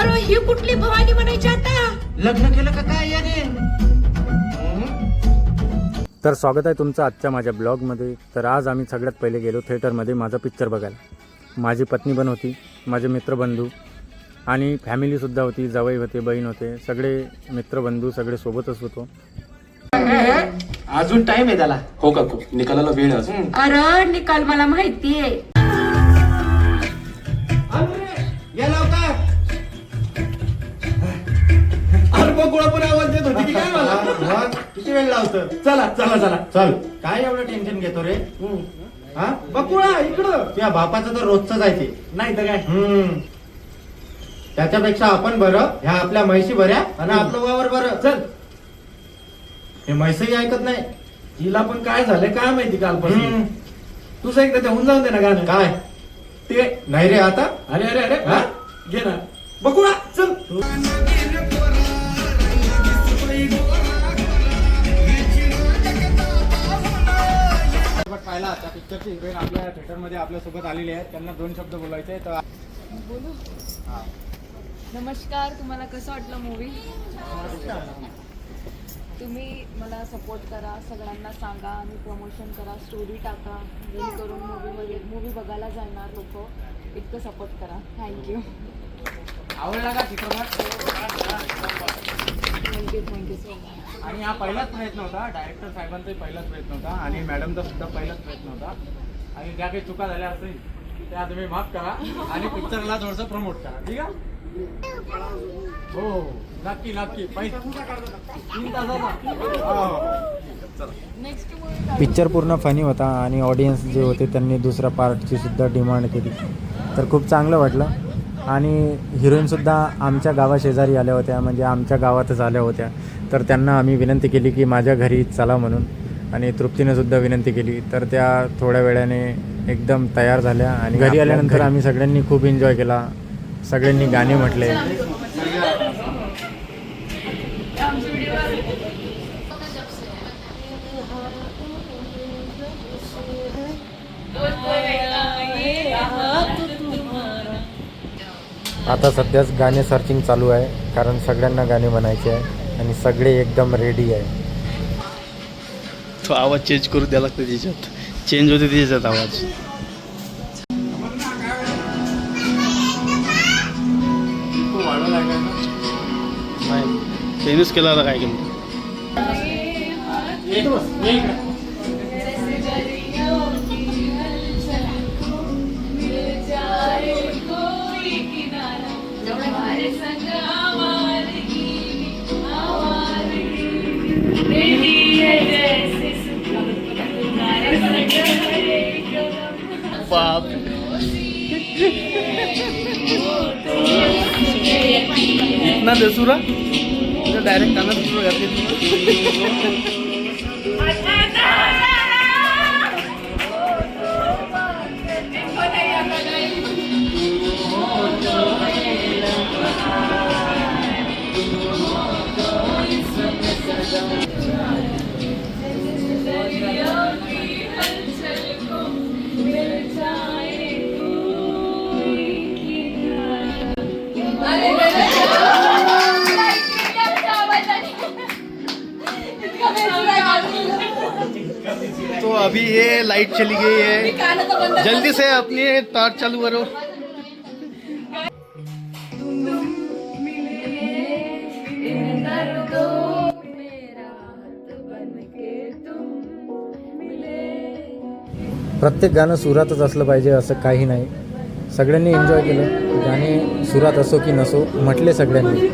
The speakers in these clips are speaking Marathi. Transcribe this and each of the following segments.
अरे ही कुठली भवानी म्हणायची आता? लग्न केलं का काय याने? तर स्वागत आहे तुमचं आजच्या माझ्या ब्लॉगमध्ये. तर आज आम्ही सगळ्यात पहिले गेलो थिएटरमध्ये माझा पिक्चर बघायला. माझी पत्नी पण होती, माझे मित्रबंधू आणि फॅमिलीसुद्धा होती, जावई होते, बहीण होते, सगळे मित्रबंधू सगळे सोबतच होतो. अजून टाइम आहे त्याला. हो काकू, निकालाला वेळ आहे अजून. अरे निकाल मला माहितीये. या लवकर. अरे बघ पण आवाज देत होती की काय मला? किती वेळ लावतं? चला चला चला चल. काय एवढं टेन्शन घेतो रे? हा बकुळा इकडं. तुझ्या बापाचं तर रोजच आहे ते. नाही तर काय. त्याच्यापेक्षा आपण बरं, ह्या आपल्या म्हैशी बऱ्या आणि आपलं वावर बरं. चल. हे म्हैसही ऐकत नाही. हिला पण काय झालंय काय माहिती कालपासून. तुझं एकदा ते होऊन जाऊन दे ना गाणं. काय ते नाही रे आता. अरे अरे अरे हा घे ना बकुळा चल. पाहिला आता पिक्चरची हिरोईन आपल्या थिएटरमध्ये आपल्यासोबत आलेली आहे. त्यांना 2 शब्द बोलायचे तर बोलू. नमस्कार, तुम्हाला कसं वाटलं मूवी? तुम्ही मला सपोर्ट करा, सगळ्यांना सांगा आणि प्रमोशन करा, स्टोरी टाका, जेणेकरून मूवी बघायला जाणार लोक इतकं सपोर्ट करा. थँक्यू. आवडला का चित्रपट? Thank you so much. आणि हा पहिलाच प्रयत्न होता, डायरेक्टर साहेबांचाही पहिलाच प्रयत्न होता आणि मॅडमचा सुद्धा पहिलाच प्रयत्न होता. आणि ज्या काही चुका झाल्या असतील त्या तुम्ही माफ करा आणि पिक्चरला थोडंसं प्रमोट करा. ठीक आहे? हो नक्की नक्की. 3 तासाचा नेक्स्ट मूवी पिक्चर पूर्ण फनी होता आणि ऑडियन्स जे होते त्यांनी दुसऱ्या पार्टची सुद्धा डिमांड केली. तर खूप चांगलं वाटलं. आणि हिरोईनसुद्धा आमच्या गावाशेजारी आल्या होत्या, म्हणजे आमच्या गावातच आल्या होत्या. तर त्यांना आम्ही विनंती केली की माझ्या घरी चला म्हणून, आणि तृप्तीने सुद्धा विनंती केली. तर त्या थोड्या वेळाने एकदम तयार झाल्या आणि घरी आल्यानंतर आम्ही सगळ्यांनी खूप एन्जॉय केला. सगळ्यांनी गाणे म्हटले. आता सध्याच गाणे सर्चिंग चालू आहे, कारण सगळ्यांना गाणे बनायचे आहे आणि सगळे एकदम रेडी आहे. तो आवाज चेंज करू द्यायला लागतो त्याच्यात. चेंज होते त्याच्यात आवाज. नाही चेंजच केला आता काय केलं. बाप इतना दसुरा डायरेक्ट कानात दुसरं घातली. तो अभी ये लाइट चली गई है, जल्दी से अपनी टॉर्च चालू करो. प्रत्येक गाणं सुरातच असलं पाहिजे असं काही नाही. सगळ्यांनी एन्जॉय केलं. गाणे सुरात असो की नसो म्हटले सगळ्यांनी.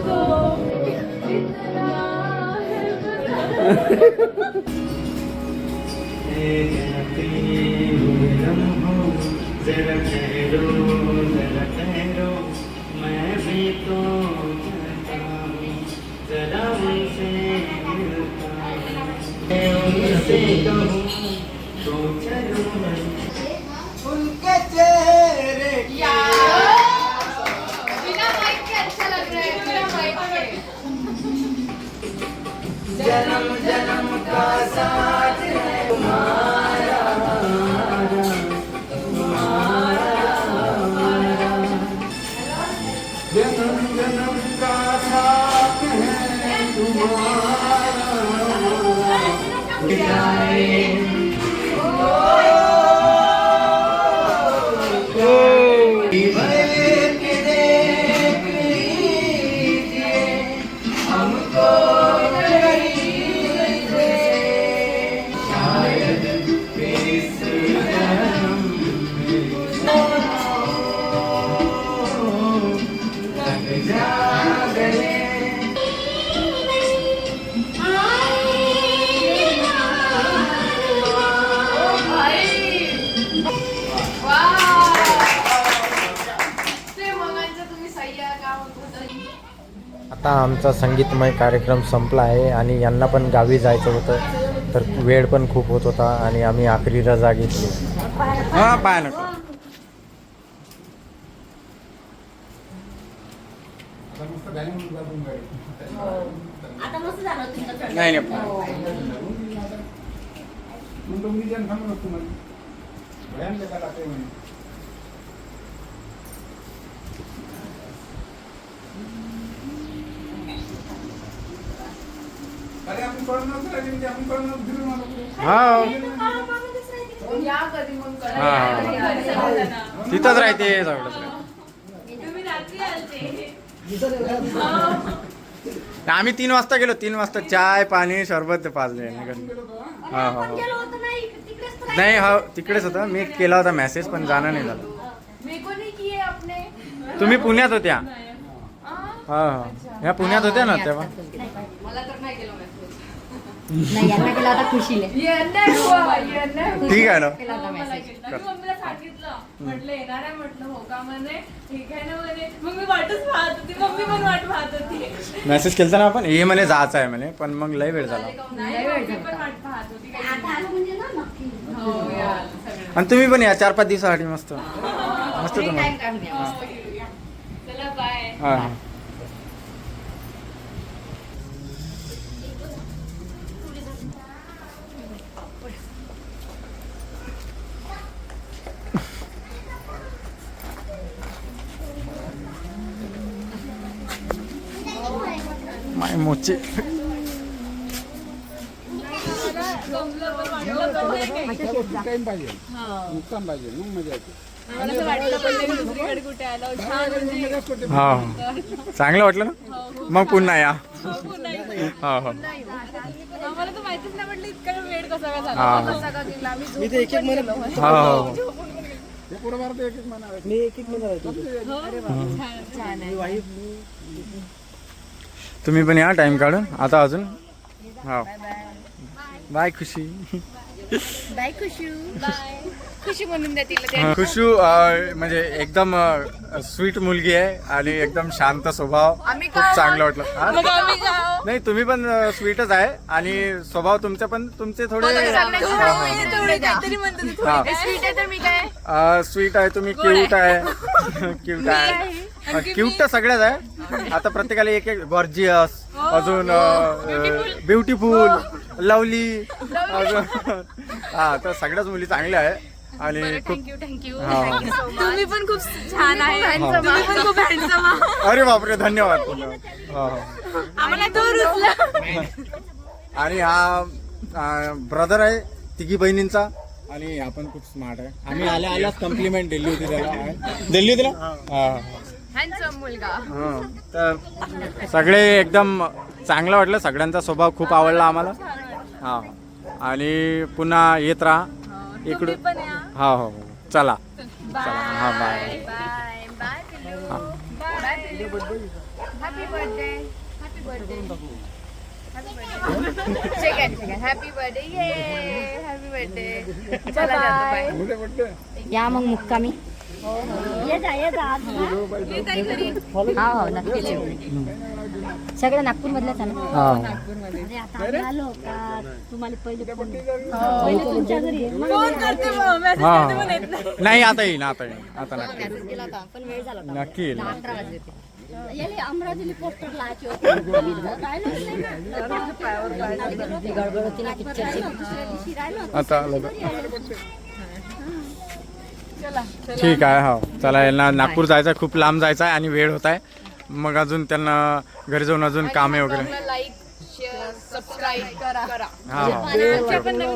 उनके चेहरे जन्म जन्म का साथ है तुम्हारा तुम्हारा जन्म का साथ है तुम्हारा आता आमचा संगीतमय कार्यक्रम संपला आहे आणि यांना पण गावी जायचं होतं, तर वेळ पण खूप होत होता आणि आम्ही आखरी रजा घेतली. हां पाय नको. नाही नाही या कधी मग तिथंच राहते सगळं. तुम्ही रात्री आलते. आम्ही 3 वाजता गेलो. 3 वाजता चाय पाणी सरबत पाजले. हा हा नाही हा तिकडेच होता. मी केला होता मेसेज पण जाणं नाही झालं. तुम्ही पुण्यात होत्या. हा हा ह्या पुण्यात होत्या ना तेव्हा. मला तर नाही केलं मेसेज. नाही यांना केला होता खुशीले. ठीक आहे ना. मम्मीला सांगितलं म्हटलं येणार आहे म्हटलं हो का म्हणे ठीक आहे ना म्हणे. मग मी वाटच पाहत होती. मम्मी पण वाट पाहत होती. मेसेज केलता ना आपण हे म्हणे जायचं आहे म्हणे पण मग लय वेळ झाला. नाही मम्मी पण वाट पाहत होती. हो यार सगळं. आणि तुम्ही पण या 4-5 दिवसासाठी मस्त मस्त तुम्हाला. चला बाय. हा माय मोचे. हा चांगलं वाटलं ना मग पुन्हा या. हा हा आम्हाला तर माहितीच नाही म्हटलं इतका वेळ कसा काय झाला. हा. कसा का दिला आम्ही झोपून गेलो. हा हो छान आहे. तुम्ही पण या टाइम काढून आता अजून. हा बाय खुशी. बाय खुशू. बाय खुशी म्हणून द्या तिला. खुशू म्हणजे एकदम स्वीट मुलगी आहे आणि एकदम शांत स्वभाव. खूप चांगलं वाटलं. हा? नाही तुम्ही पण स्वीटच आहे आणि स्वभाव तुमचे पण तुमचे थोडे स्वीट आहे. तुम्ही क्यूट आहे. क्यूट आहे. क्यूट तर सगळ्याच आहे. आता प्रत्येकाला एक एक गॉर्जियस अजून ब्युटिफुल लवली अजून हा तर सगळ्याच मुली चांगल्या आहे आणि खूप थँक्यू. तुम्ही पण खूप छान आहे. तुम्ही पण खूप हँडसम आहात. अरे बापरे धन्यवाद. हा आम्हाला दूर उचला. आणि हा ब्रदर आहे तिघी बहिणींचा आणि आपण खूप स्मार्ट आहे. आम्ही आल्याच कम्प्लिमेंट दिली होती त्याला. दिली होती ना. हा हँडसम मुलगा. तर सगळे एकदम चांगलं वाटलं. सगळ्यांचा स्वभाव खूप आवडला आम्हाला. हा आणि पुन्हा येत राहा इकडून. पण या. हा हो हो चला चला हा बाय. बाय बाय पिल्लू. बाय पिल्लू. Happy birthday. Happy birthday. Happy birthday. ये हॅपी बर्थडे. चला जातो बाय. या मग मुक्कामी. ये जा आज ना. हा हो नक्कीच येऊ. सगळं नागपूर मधल्याच आहे ना. हा अरे आता आम्ही आलो का तुम्हाला पहिले पहिले तुमच्या घरी आहे. फोन करते मग मेसेज हा करते पण येत नाही. नाही आता येईल आता येईल आता नक्की मेसेज केला होता पण वेळ झाला होता. नक्की येईल. 11 वाजले होते. याले अमरावतीला पोस्टर लावायचे होते. गडबड होती ना पिक्चरची. दुसऱ्या दिवशी राहिलो. आता आलं ठीक आहे. हो चला यांना नागपूर जायचं खूप लांब जायचं आहे आणि वेळ होत आहे मग अजून त्यांना घरी जाऊन अजून कामे वगैरे. लाईक शेअर सबस्क्राईब करा हा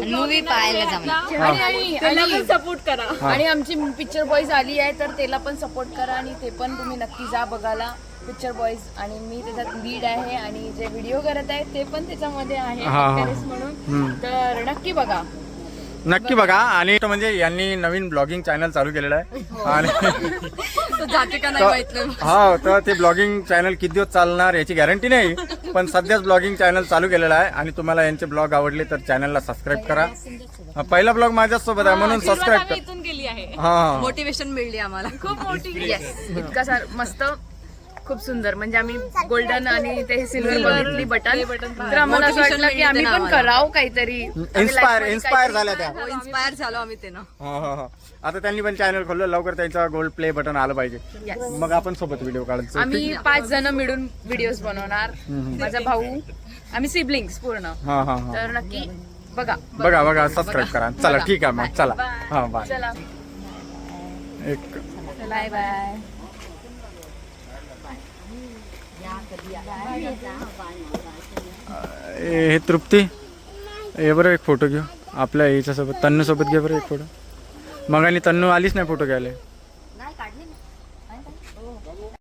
मूवी पाहायला जमणार. आणि सपोर्ट करा. आणि आमची पिक्चर बॉईज आली आहे तर त्याला पण सपोर्ट करा आणि ते पण तुम्ही नक्की जा बघायला पिक्चर बॉईज. आणि मी त्याच्यात लीड आहे आणि जे व्हिडिओ करत आहे ते पण त्याच्यामध्ये आहे actress म्हणून. तर नक्की बघा. नक्की बघा. आणि म्हणजे यांनी नवीन ब्लॉगिंग चॅनल चालू केलेलं आहे आणि जाते का नाही माहित नाही. हा तर ते ब्लॉगिंग चॅनल किती दिवस चालणार याची गॅरंटी नाही, पण सध्याच ब्लॉगिंग चॅनल चालू केलेलं आहे. आणि तुम्हाला यांचे ब्लॉग आवडले तर चॅनलला सबस्क्राईब करा. पहिला ब्लॉग माझ्यासोबत आहे म्हणून सबस्क्राईब करा. इथून गेली आहे. हा मोटिवेशन मिळली आम्हाला खूप मोठी. इतका मस्त खूप सुंदर. म्हणजे आम्ही गोल्डन आणि ते सिल्वर बघितली बटन तर आम्हाला असं वाटलं की आम्ही पण करावं काहीतरी. इन्स्पायर झाल्या त्या. इन्स्पायर झालो आम्ही ते ना. आता त्यांनी पण चॅनल खोललं, लवकर त्यांचा गोल्ड प्ले बटन आलं पाहिजे, मग आपण सोबत व्हिडिओ काढायचो. आम्ही 5 जण मिळून व्हिडिओज बनवणार. माझा भाऊ, आम्ही सिबलिंग्स पूर्ण. तर नक्की बघा बघा सबस्क्राईब करा. चला ठीक आहे मग, चला हा बाय. चला बाय बाय. हे तृप्ती, हे बरं एक फोटो घेऊ आपल्या याच्यासोबत, तन्नू सोबत घे बरं एक फोटो. मग आणि तन्नू आलीच नाही फोटो घ्यायला.